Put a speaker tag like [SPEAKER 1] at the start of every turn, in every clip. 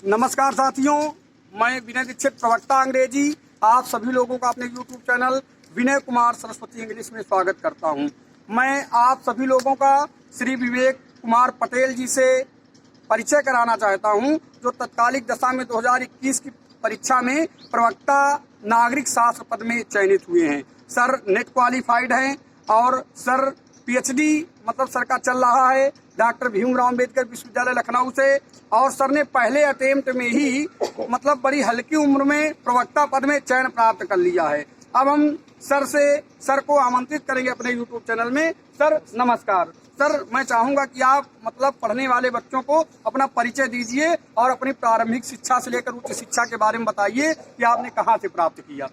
[SPEAKER 1] नमस्कार साथियों, मैं विनय दीक्षित, प्रवक्ता अंग्रेजी, आप सभी लोगों का अपने YouTube channel Vinay Kumar Saraswati English में स्वागत करता हूं। मैं आप सभी लोगों का श्री विवेक कुमार पटेल जी से परिचय कराना चाहता हूं, जो तत्कालिक दशा में 2021 की परीक्षा में प्रवक्ता नागरिक शास्त्र पद में चयनित हुए हैं। सर नेट क्वालिफाइड हैं और सर पीएचडी मतलब सर का चल रहा है डॉक्टर भीमराव अंबेडकर विश्वविद्यालय लखनऊ से, और सर ने पहले अटेम्प्ट में ही मतलब बड़ी हल्की उम्र में प्रवक्ता पद में चयन प्राप्त कर लिया है। अब हम सर को आमंत्रित करेंगे अपने यूट्यूब चैनल में। सर नमस्कार। सर मैं चाहूंगा कि आप मतलब पढ़ने वाले बच्चों को अपना परिचय दीजिए और अपनी प्रारंभिक शिक्षा से लेकर उच्च शिक्षा के बारे में बताइए कि आपने कहाँ से प्राप्त किया।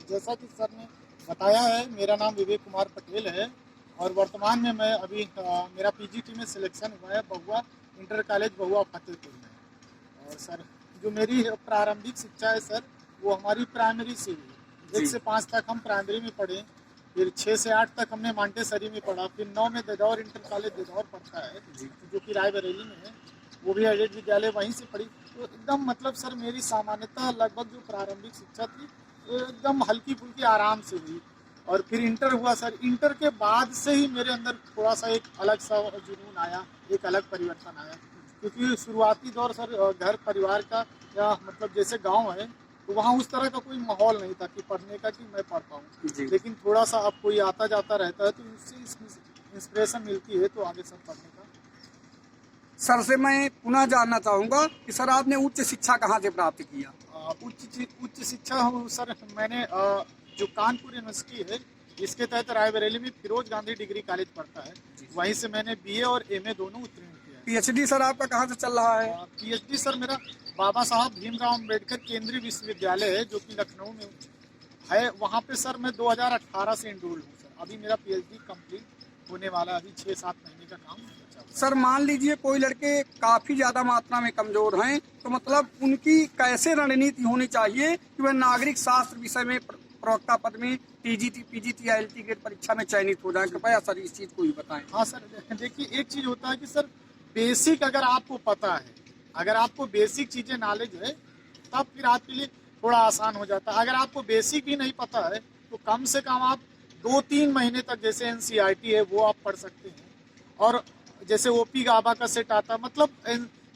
[SPEAKER 2] जैसा कि सर ने बताया है, मेरा नाम विवेक कुमार पटेल है और वर्तमान में मैं अभी मेरा पीजीटी में सिलेक्शन हुआ है बहुआ इंटर कॉलेज बहुआ फतेहपुर में। और सर जो मेरी प्रारंभिक शिक्षा है सर, वो हमारी प्राइमरी से हुई। 1 से 5 तक हम प्राइमरी में पढ़े, फिर 6 से 8 तक हमने मांटेसरी में पढ़ा, फिर 9 में ददौर इंटर कॉलेज ददौर पढ़ता है जो कि रायबरेली में है, वो भी एडेड विद्यालय वहीं से पढ़ी। तो एकदम मतलब सर मेरी सामान्यतः लगभग जो प्रारंभिक शिक्षा थी तो एकदम हल्की फुल्की आराम से हुई। और फिर इंटर हुआ सर, इंटर के बाद से ही मेरे अंदर थोड़ा सा एक अलग सा जुनून आया, एक अलग परिवर्तन आया। क्योंकि शुरुआती दौर सर घर परिवार का या मतलब जैसे गांव है तो वहाँ उस तरह का कोई माहौल नहीं था कि पढ़ने का कि मैं पढ़ पाऊँ। लेकिन थोड़ा सा अब कोई आता जाता रहता है तो उससे इंस्पिरेशन मिलती है तो आगे सर पढ़ने का।
[SPEAKER 1] सर से मैं पुनः जानना चाहूँगा कि सर आपने उच्च शिक्षा कहाँ से प्राप्त किया।
[SPEAKER 2] उच्च शिक्षा सर मैंने जो कानपुर यूनिवर्सिटी है इसके तहत रायबरेली में फिरोज गांधी डिग्री कॉलेज पढ़ता है, वहीं से मैंने बीए और एमए दोनों उत्तीर्ण किया है।
[SPEAKER 1] पीएचडी सर आपका कहाँ से चल रहा है।
[SPEAKER 2] पीएचडी सर मेरा बाबा साहब भीमराव अंबेडकर केंद्रीय विश्वविद्यालय है जो कि लखनऊ में है, वहाँ पे सर मैं 2018 से इनरोल हूँ सर। अभी मेरा पीएचडी कंप्लीट होने वाला, अभी 6-7 महीने का काम है।
[SPEAKER 1] सर मान लीजिए कोई लड़के काफी ज्यादा मात्रा में कमजोर हैं, तो मतलब उनकी कैसे रणनीति होनी चाहिए कि वह नागरिक शास्त्र विषय में प्रवक्ता पद में टीजीटी पीजीटी या एलटी ग्रेड परीक्षा में चयनित हो जाए। कृपया सर इस चीज को ही बताएं।
[SPEAKER 2] हाँ सर देखिए, एक चीज होता है कि सर बेसिक अगर आपको पता है, अगर आपको बेसिक चीजें नॉलेज है तब फिर आपके लिए थोड़ा आसान हो जाता है। अगर आपको बेसिक भी नहीं पता है तो कम से कम आप 2-3 महीने तक, जैसे एनसीईआरटी है वो आप पढ़ सकते हैं, और जैसे ओपी गाबा का सेट आता है, मतलब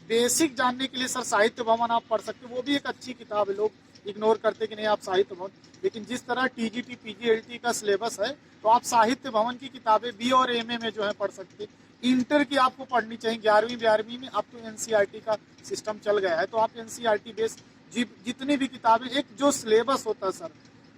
[SPEAKER 2] बेसिक जानने के लिए सर साहित्य भवन आप पढ़ सकते हैं। वो भी एक अच्छी किताब है, लोग इग्नोर करते कि नहीं आप साहित्य भवन, लेकिन जिस तरह टीजीटी पीजीएलटी का सिलेबस है तो आप साहित्य भवन की किताबें बी और एमए में जो है पढ़ सकते हैं। इंटर की आपको पढ़नी चाहिए 11वीं में। अब तो एनसीईआरटी का सिस्टम चल गया है तो आप एनसीईआरटी बेस्ड जितनी भी किताबें, एक जो सिलेबस होता है सर,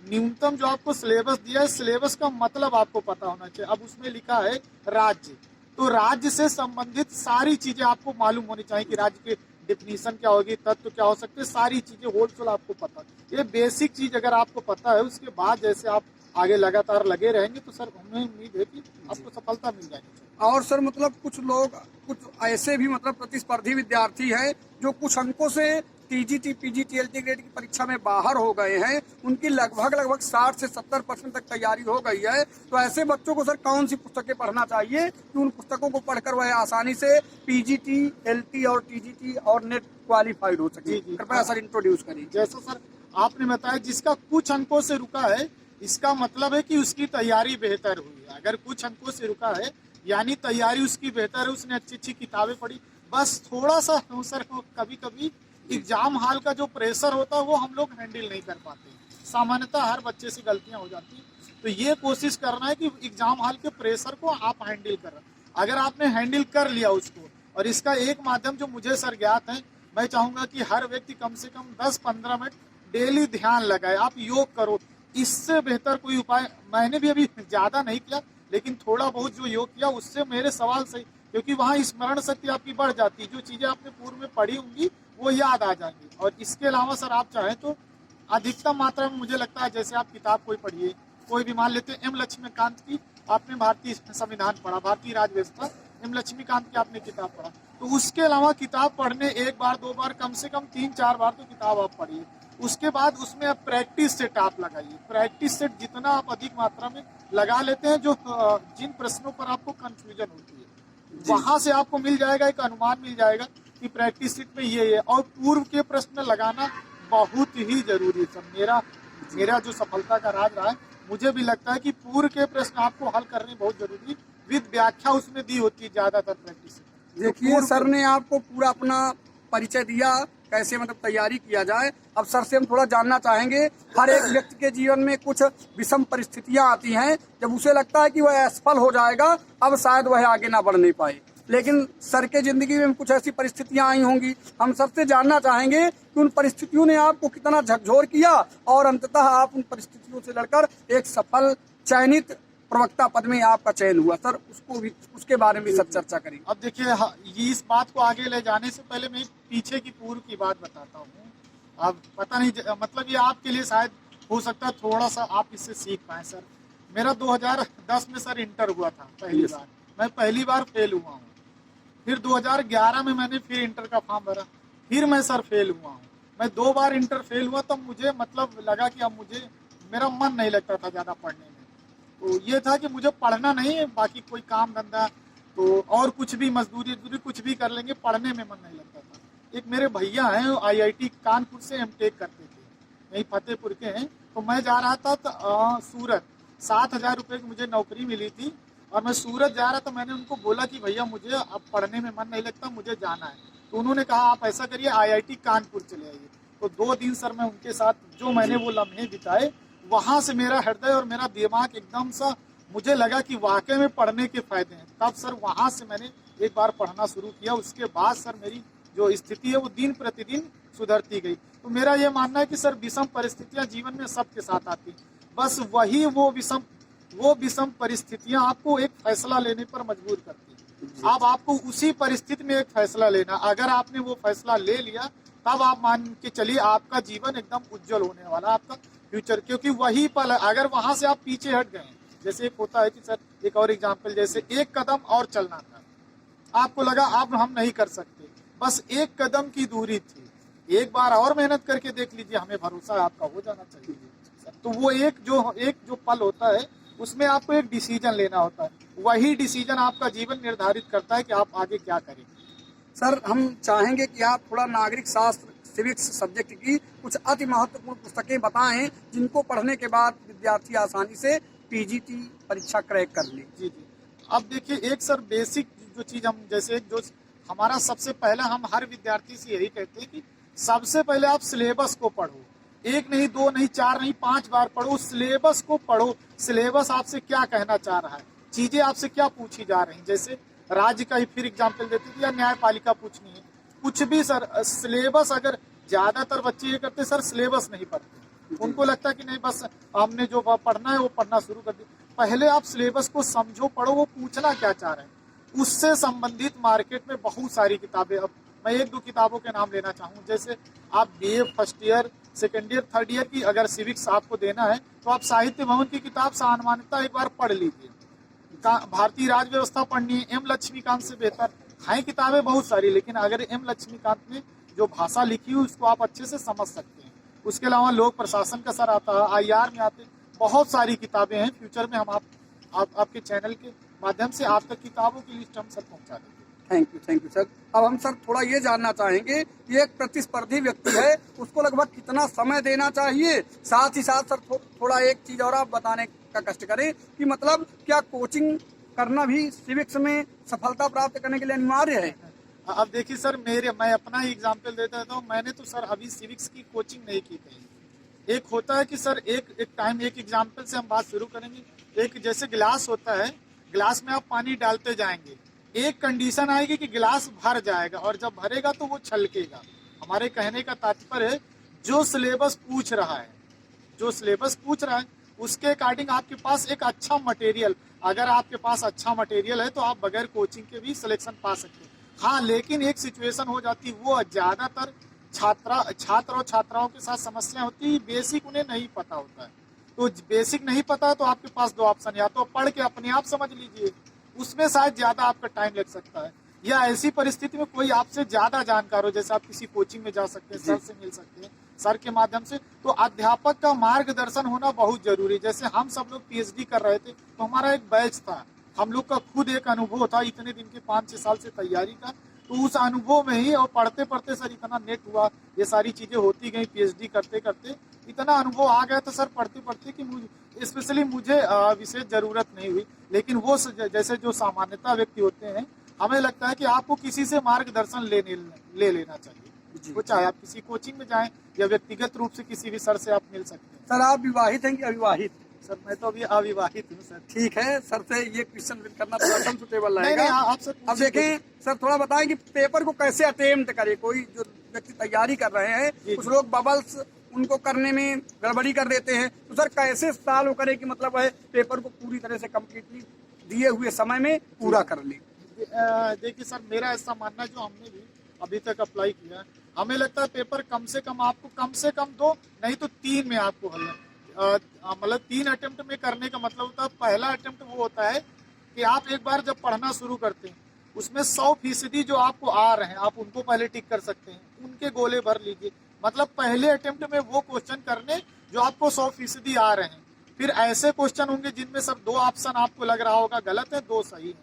[SPEAKER 2] न्यूनतम जो आपको सिलेबस दिया है, सिलेबस का मतलब आपको पता होना चाहिए। अब उसमें लिखा है राज्य, तो राज्य से संबंधित सारी चीजें आपको मालूम होनी चाहिए कि राज्य के डिफिनीशन क्या होगी, तत्व क्या हो सकते हैं, सारी चीजें होलसेल आपको पता। ये बेसिक चीज अगर आपको पता है, उसके बाद जैसे आप आगे लगातार लगे रहेंगे तो सर हमें उम्मीद है कि आपको सफलता मिल जाएगी।
[SPEAKER 1] और सर मतलब कुछ लोग, कुछ ऐसे भी मतलब प्रतिस्पर्धी विद्यार्थी हैं जो कुछ अंकों से टीजीटी पीजीटी एलटी ग्रेड की परीक्षा में बाहर हो गए हैं, उनकी लगभग 60 से 70% तक तैयारी हो गई है। तो ऐसे बच्चों को सर कौन सी पुस्तकें पढ़ना चाहिए कि उन पुस्तकों को पढ़कर वह आसानी से पीजीटी एलटी और टीजीटी और नेट क्वालिफाइड हो सके। कृपया सर इंट्रोड्यूस करिए।
[SPEAKER 2] जैसा सर आपने बताया, जिसका कुछ अंकों से रुका है इसका मतलब है कि उसकी तैयारी बेहतर हुई है। अगर कुछ अंकों से रुका है यानी तैयारी उसकी बेहतर है, उसने अच्छी अच्छी किताबें पढ़ी। बस थोड़ा सा सर कभी कभी एग्जाम हॉल का जो प्रेशर होता है वो हम लोग हैंडल नहीं कर पाते। सामान्यतः हर बच्चे से गलतियां हो जाती हैं, तो ये कोशिश करना है कि एग्जाम हॉल के प्रेशर को आप हैंडल करें। अगर आपने हैंडल कर लिया उसको, और इसका एक माध्यम जो मुझे सर ज्ञात है, मैं चाहूंगा कि हर व्यक्ति कम से कम 10-15 मिनट डेली ध्यान लगाए। आप योग करो, इससे बेहतर कोई उपाय मैंने भी अभी ज्यादा नहीं किया, लेकिन थोड़ा बहुत जो योग किया उससे मेरे सवाल सही, क्योंकि वहाँ स्मरण शक्ति आपकी बढ़ जाती है। जो चीजें आपने पूर्व में पढ़ी होंगी वो याद आ जाएंगी। और इसके अलावा सर आप चाहें तो अधिकतम मात्रा में, मुझे लगता है जैसे आप किताब कोई पढ़िए, कोई भी मान लेते हैं एम लक्ष्मीकांत की, आपने भारतीय संविधान पढ़ा, भारतीय राज्य व्यवस्था, एम लक्ष्मीकांत की आपने किताब पढ़ा, तो उसके अलावा किताब पढ़ने 1 बार 2 बार, कम से कम 3-4 बार तो किताब आप पढ़िए। उसके बाद उसमें आप प्रैक्टिस सेट आप लगाइए। प्रैक्टिस सेट जितना आप अधिक मात्रा में लगा लेते हैं, जो जिन प्रश्नों पर आपको कंफ्यूजन होती है वहां से आपको मिल जाएगा, एक अनुमान मिल जाएगा कि प्रैक्टिस शीट में ये है, और पूर्व के प्रश्न लगाना बहुत ही जरूरी है सर। मेरा जो सफलता का राज रहा है, मुझे भी लगता है कि पूर्व के प्रश्न आपको हल करने बहुत जरूरी, विद व्याख्या उसमें दी होती है ज्यादातर प्रैक्टिस शीट में।
[SPEAKER 1] देखिए सर ने आपको पूरा अपना परिचय दिया, कैसे मतलब तैयारी किया जाए। अब सर से हम थोड़ा जानना चाहेंगे, हर एक व्यक्ति के जीवन में कुछ विषम परिस्थितियां आती हैं, जब उसे लगता है कि वह असफल हो जाएगा, अब शायद वह आगे ना बढ़ नहीं पाए, लेकिन सर के जिंदगी में कुछ ऐसी परिस्थितियां आई होंगी। हम सबसे जानना चाहेंगे कि उन परिस्थितियों ने आपको कितना झकझोर किया और अंततः आप उन परिस्थितियों से लड़कर एक सफल चयनित प्रवक्ता पद में आपका चयन हुआ। सर उसके बारे में सब चर्चा करें।
[SPEAKER 2] अब देखिए, ये इस बात को आगे ले जाने से पहले मैं पीछे की पूर्व की बात बताता हूँ। अब पता नहीं, मतलब ये आपके लिए शायद हो सकता है थोड़ा सा आप इससे सीख पाए। सर मेरा 2010 में सर इंटर हुआ था पहली बार, मैं पहली बार फेल हुआ हूँ। फिर 2011 में मैंने फिर इंटर का फॉर्म भरा, फिर मैं सर फेल हुआ हूँ। मैं 2 बार इंटर फेल हुआ, तब मुझे मतलब लगा कि अब मेरा मन नहीं लगता था ज़्यादा पढ़ने में। तो ये था कि मुझे पढ़ना नहीं है, बाकी कोई काम धंधा तो और कुछ भी मजदूरी कुछ भी कर लेंगे, पढ़ने में मन नहीं लगता था। एक मेरे भैया हैं, IIT कानपुर से एमटेक करते थे, यहीं फतेहपुर के हैं। तो मैं जा रहा था सूरत, 7,000 रुपये की मुझे नौकरी मिली थी और मैं सूरत जा रहा था। मैंने उनको बोला कि भैया मुझे अब पढ़ने में मन नहीं लगता, मुझे जाना है। तो उन्होंने कहा आप ऐसा करिए IIT कानपुर चले आइए। तो 2 दिन सर मैं उनके साथ जो मैंने वो लम्हे बिताए, वहाँ से मेरा हृदय और मेरा दिमाग एकदम सा मुझे लगा कि वाकई में पढ़ने के फायदे हैं। तब सर वहाँ से मैंने एक बार पढ़ना शुरू किया। उसके बाद सर मेरी जो स्थिति है वो दिन प्रतिदिन सुधरती गई। तो मेरा ये मानना है कि सर विषम परिस्थितियाँ जीवन में सबके साथ आती, बस वही वो विषम परिस्थितियाँ आपको एक फैसला लेने पर मजबूर करती है। अब आपको उसी परिस्थिति में एक फैसला लेना, अगर आपने वो फैसला ले लिया तब आप मान के चलिए आपका जीवन एकदम उज्जवल होने वाला, आपका फ्यूचर। क्योंकि वही पल, अगर वहां से आप पीछे हट गए, जैसे एक होता है कि सर एक और एग्जांपल, जैसे एक कदम और चलना था, आपको लगा अब हम नहीं कर सकते, बस एक कदम की दूरी थी, एक बार और मेहनत करके देख लीजिए, हमें भरोसा है आपका हो जाना चाहिए। तो वो एक जो पल होता है, उसमें आपको एक डिसीजन लेना होता है, वही डिसीजन आपका जीवन निर्धारित करता है कि आप आगे क्या करेंगे।
[SPEAKER 1] सर हम चाहेंगे कि आप थोड़ा नागरिक शास्त्र सिविक्स सब्जेक्ट की कुछ अति महत्वपूर्ण पुस्तकें बताएं, जिनको पढ़ने के बाद विद्यार्थी आसानी से PGT परीक्षा क्रैक कर ले।
[SPEAKER 2] जी। अब देखिए, एक सर बेसिक जो चीज़ हम, जैसे जो हमारा सबसे पहला, हम हर विद्यार्थी से यही कहते हैं कि सबसे पहले आप सिलेबस को पढ़ो। 1 नहीं 2 नहीं 4 नहीं 5 बार पढ़ो, सिलेबस को पढ़ो। सिलेबस आपसे क्या कहना चाह रहा है, चीज़ें आपसे क्या पूछी जा रही हैं। जैसे राज्य का ही फिर एग्जाम्पल देते थे, या न्यायपालिका पूछनी है, कुछ भी सर सिलेबस, अगर ज्यादातर बच्चे ये करते सर सिलेबस नहीं पढ़ते, उनको लगता है कि नहीं बस हमने जो पढ़ना है वो पढ़ना शुरू कर दिया। पहले आप सिलेबस को समझो, पढ़ो, वो पूछना क्या चाह रहे हैं। उससे संबंधित मार्केट में बहुत सारी किताबें, अब मैं 1-2 किताबों के नाम लेना चाहूँ। जैसे आप BA first year, second year, third year की अगर सिविक्स आपको देना है, तो आप साहित्य भवन की किताब सामान्यता एक बार पढ़ लीजिए। भारतीय राज व्यवस्था पढ़नी है, M लक्ष्मीकांत से बेहतर हैं किताबें बहुत सारी, लेकिन अगर M लक्ष्मीकांत ने जो भाषा लिखी हुई उसको आप अच्छे से समझ सकते हैं। उसके अलावा लोक प्रशासन का सर आता है, IR में आते, बहुत सारी किताबें हैं। फ्यूचर में हम आपके चैनल के माध्यम से आप तक किताबों की लिस्ट हम सब पहुंचा देंगे।
[SPEAKER 1] Thank you sir. अब हम सर थोड़ा ये जानना चाहेंगे कि एक प्रतिस्पर्धी व्यक्ति है, उसको लगभग कितना समय देना चाहिए, साथ ही साथ सर थोड़ा एक चीज और आप बताने का कष्ट करें कि मतलब क्या कोचिंग करना भी सिविक्स में सफलता प्राप्त करने के लिए अनिवार्य है।
[SPEAKER 2] अब देखिए सर, मैं अपना ही एग्जाम्पल देता था। मैंने तो सर अभी सिविक्स की कोचिंग नहीं की थी। एक होता है कि सर एक टाइम, एक एग्जाम्पल से हम बात शुरू करेंगे। एक जैसे गिलास होता है, गिलास में आप पानी डालते जाएंगे, एक कंडीशन आएगी कि गिलास भर जाएगा, और जब भरेगा तो वो छलकेगा। हमारे कहने का तात्पर्य है, जो सिलेबस पूछ रहा है उसके अकॉर्डिंग आपके पास एक अच्छा मटेरियल, अगर आपके पास अच्छा मटेरियल है तो आप बगैर कोचिंग के भी सिलेक्शन पा सकते हैं। हाँ, लेकिन एक सिचुएशन हो जाती, वो ज्यादातर छात्र और छात्राओं के साथ समस्या होती है, बेसिक उन्हें नहीं पता होता है। तो बेसिक नहीं पता है तो आपके पास 2 ऑप्शन, या तो पढ़ के अपने आप समझ लीजिए, उसमें शायद ज्यादा आपका टाइम लग सकता है, या ऐसी परिस्थिति में कोई आपसे ज्यादा जानकार हो, जैसे आप किसी कोचिंग में जा सकते हैं, सर से मिल सकते हैं, सर के माध्यम से। तो अध्यापक का मार्गदर्शन होना बहुत जरूरी है। जैसे हम सब लोग PhD कर रहे थे, तो हमारा एक बैच था, हम लोग का खुद एक अनुभव था इतने दिन के 5-6 साल से तैयारी का। तो उस अनुभव में ही और पढ़ते पढ़ते सर इतना नेट हुआ, ये सारी चीजें होती गई, पीएचडी करते करते इतना अनुभव आ गया था सर पढ़ते पढ़ते कि मुझे स्पेशली मुझे विशेष जरूरत नहीं हुई। लेकिन वो जैसे जो सामान्यता व्यक्ति होते हैं, हमें लगता है कि आपको किसी से मार्गदर्शन ले लेना चाहिए, वो चाहे आप किसी कोचिंग में जाएं या व्यक्तिगत रूप से किसी भी सर से आप मिल सकते हैं।
[SPEAKER 1] सर आप विवाहित हैं कि अविवाहित?
[SPEAKER 2] सर मैं तो अभी अविवाहित हूँ सर।
[SPEAKER 1] ठीक है, सर से ये क्वेश्चन करना थोड़ा कम सुटेबल रहेगा।
[SPEAKER 2] नहीं, आप सर
[SPEAKER 1] अब देखें सर, थोड़ा बताएं कि पेपर को कैसे अटेम्प्ट करे। कोई जो व्यक्ति तैयारी कर रहे हैं, कुछ लोग बबल्स उनको करने में गड़बड़ी कर देते हैं, तो सर कैसे सॉल्व करे कि मतलब है पेपर को पूरी तरह से कम्प्लीटली दिए हुए समय में पूरा कर ले?
[SPEAKER 2] देखिए सर, मेरा ऐसा मानना है, जो हमने भी अभी तक अप्लाई किया, हमें लगता है पेपर कम से कम आपको कम से कम 2 नहीं तो 3 में आपको हल, मतलब 3 अटेम्प्ट में करने का मतलब होता है, पहला अटेम्प्ट वो होता है कि आप एक बार जब पढ़ना शुरू करते हैं, उसमें 100% जो आपको आ रहे हैं आप उनको पहले टिक कर सकते हैं, उनके गोले भर लीजिए। मतलब पहले अटेम्प्ट में वो क्वेश्चन करने जो आपको 100% आ रहे हैं। फिर ऐसे क्वेश्चन होंगे जिनमें सर 2 ऑप्शन आपको लग रहा होगा गलत है, 2 सही है,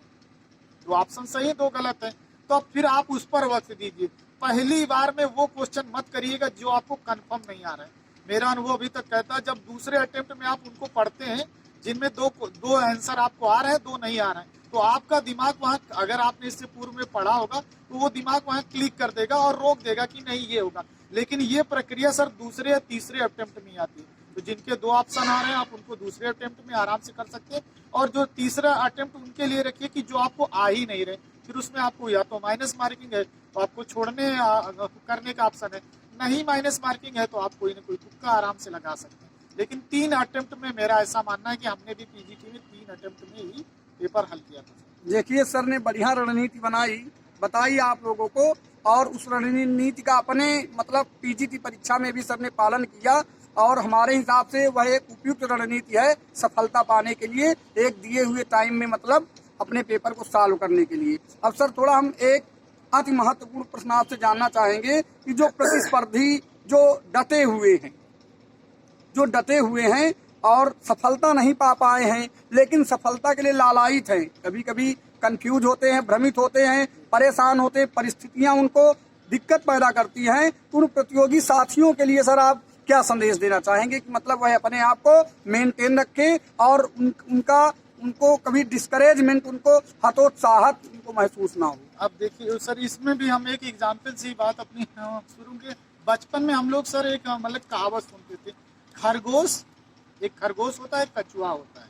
[SPEAKER 2] 2 ऑप्शन सही है, 2 गलत है, तो फिर आप उस पर वक्त दीजिए। पहली बार में वो क्वेश्चन मत करिएगा जो आपको कंफर्म नहीं आ रहा है। मेरा अनुभव अभी तक कहता है, जब दूसरे अटेम्प्ट में आप उनको पढ़ते हैं जिनमें 2 आंसर आपको आ रहे हैं, 2 नहीं आ रहे हैं, तो आपका दिमाग वहाँ, अगर आपने इससे पूर्व में पढ़ा होगा तो वो दिमाग वहाँ क्लिक कर देगा और रोक देगा कि नहीं ये होगा। लेकिन ये प्रक्रिया सर दूसरे या तीसरे अटेम्प्ट में आती है, तो जिनके 2 ऑप्शन आ रहे हैं आप उनको दूसरे अटेम्प्ट में आराम से कर सकते हैं, और जो तीसरा अटेम्प्ट उनके लिए रखिए कि जो आपको आ ही नहीं रहे, फिर उसमें आपको या तो माइनस मार्किंग है तो आपको छोड़ने करने का ऑप्शन है, नहीं माइनस मार्किंग है तो आप कोई ना कोई तुक्का आराम से लगा सकते हैं। लेकिन 3 अटेम्प्ट में मेरा ऐसा मानना है कि हमने भी पीजीटी में 3 अटेम्प्ट में ही पेपर हल किया था।
[SPEAKER 1] देखिए सर ने बढ़िया रणनीति बताई आप लोगों को, और उस रणनीति का अपने मतलब पीजीटी परीक्षा में भी सर ने पालन किया, और हमारे हिसाब से वह एक उपयुक्त रणनीति है सफलता पाने के लिए, एक दिए हुए टाइम में मतलब अपने पेपर को सॉल्व करने के लिए। अब सर थोड़ा हम एक अति महत्वपूर्ण प्रश्न आपसे जानना चाहेंगे कि जो प्रतिस्पर्धी जो डटे हुए हैं और सफलता नहीं पा पाए हैं, लेकिन सफलता के लिए लालायित हैं, कभी कभी कंफ्यूज होते हैं, भ्रमित होते हैं, परेशान होते हैं, परिस्थितियां उनको दिक्कत पैदा करती हैं, तो उन प्रतियोगी साथियों के लिए सर आप क्या संदेश देना चाहेंगे कि मतलब वह अपने आप को मेंटेन रखें और उनको कभी डिस्करेजमेंट, उनको हतोत्साहत उनको महसूस ना हो?
[SPEAKER 2] अब देखिए सर, इसमें भी हम एक एग्जाम्पल से बात अपनी शुरू के, बचपन में हम लोग सर एक मतलब कहावत सुनते थे, एक खरगोश होता है, एक कछुआ होता है,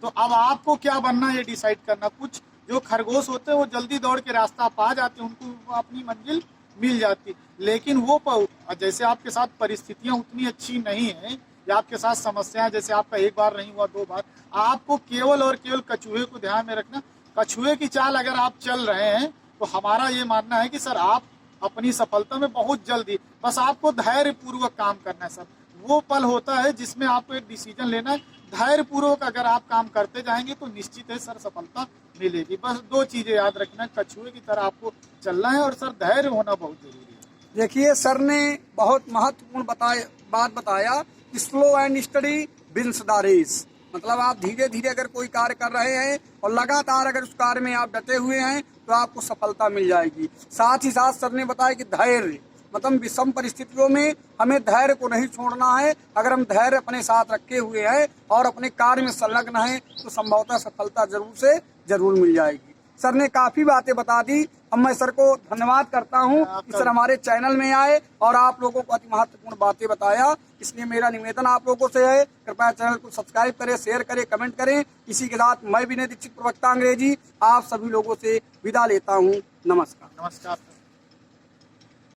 [SPEAKER 2] तो अब आपको क्या बनना ये डिसाइड करना। कुछ जो खरगोश होते हैं वो जल्दी दौड़ के रास्ता पा जाते हैं, उनको अपनी मंजिल मिल जाती, लेकिन वो जैसे आपके साथ परिस्थितियां उतनी अच्छी नहीं है या आपके साथ समस्याएं, जैसे आपका एक बार नहीं हुआ 2 बार, आपको केवल और केवल कछुए को ध्यान में रखना। कछुए की चाल अगर आप चल रहे हैं तो हमारा ये मानना है कि सर आप अपनी सफलता में बहुत जल्दी, बस आपको धैर्य पूर्वक काम करना है सर। वो पल होता है जिसमें आपको एक डिसीजन लेना है, धैर्य पूर्वक अगर आप काम करते जाएंगे तो निश्चित है सर सफलता मिलेगी। बस 2 चीजें याद रखना, कछुए की तरह आपको चलना है और सर धैर्य होना बहुत जरूरी है।
[SPEAKER 1] देखिए सर ने बहुत महत्वपूर्ण बात बताया, slow and steady wins the race. मतलब आप धीरे धीरे अगर कोई कार्य कर रहे हैं और लगातार अगर उस कार्य में आप डटे हुए हैं तो आपको सफलता मिल जाएगी। साथ ही साथ सर ने बताया कि धैर्य, मतलब विषम परिस्थितियों में हमें धैर्य को नहीं छोड़ना है। अगर हम धैर्य अपने साथ रखे हुए हैं और अपने कार्य में संलग्न हैं तो संभवतः सफलता जरूर से जरूर मिल जाएगी। सर ने काफी बातें बता दी, अब मैं सर को धन्यवाद करता हूं कि सर हमारे चैनल में आए और आप लोगों को अति महत्वपूर्ण बातें बताया। इसलिए मेरा निवेदन आप लोगों से है, कृपया चैनल को सब्सक्राइब करें, शेयर करें, कमेंट करें। इसी के साथ मैं विनय दीक्षित, प्रवक्ता अंग्रेजी, आप सभी लोगों से विदा लेता हूं। नमस्कार।
[SPEAKER 2] नमस्कार।